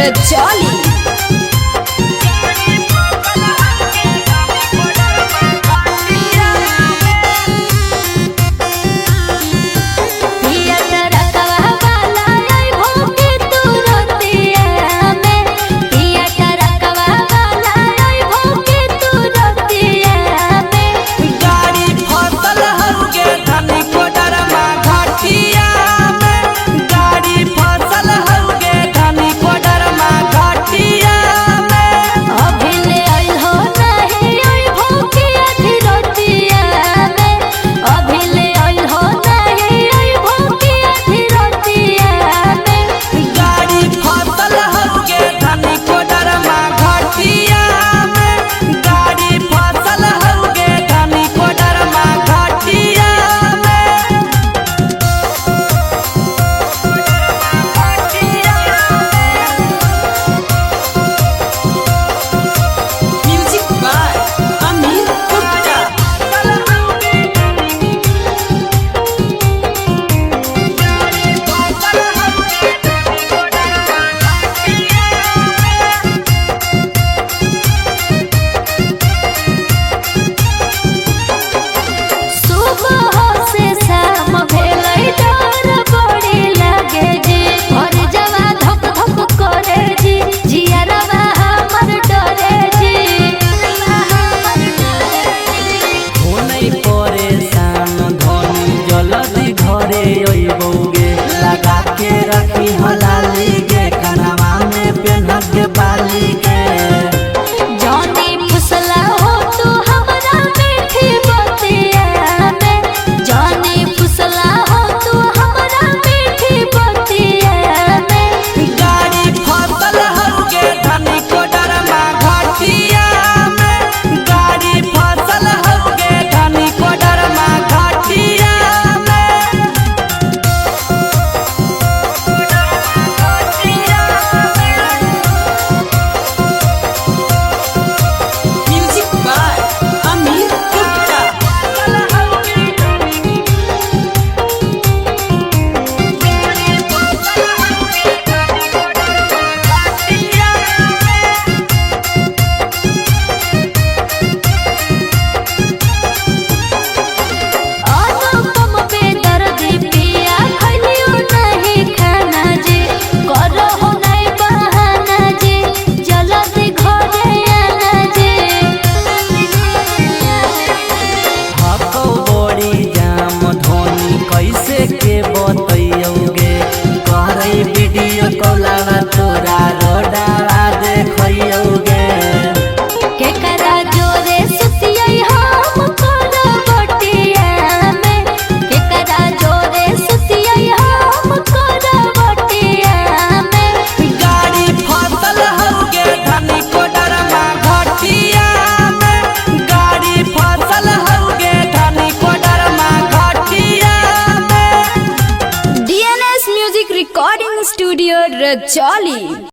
रजौली। लगा के रखी हलाली के कनवा में पेन्ह के बाली के जानी फुसला हो तू हमरा मीठी बतिया में, जानी फुसला हो तू हमरा मीठी बतिया में। गाड़ी फसल हउगे धनी कोडरमा घाटिया में, गाड़ी फसल हउगे धनी कोडरमा घाटिया में। कैसे के बतैयोगे करे वीडियो कॉलवा तोरा रोडवा देखैयोगे के करा जोरे सुतियै हम करवटिया में, के करा जोरे सुतियै हम करवटिया में। गाड़ी फसल हउगे धनी कोडरमा घाटिया में, गाड़ी फसल हउगे धनी कोडरमा घाटिया में। DNS music recording studio Rajauli.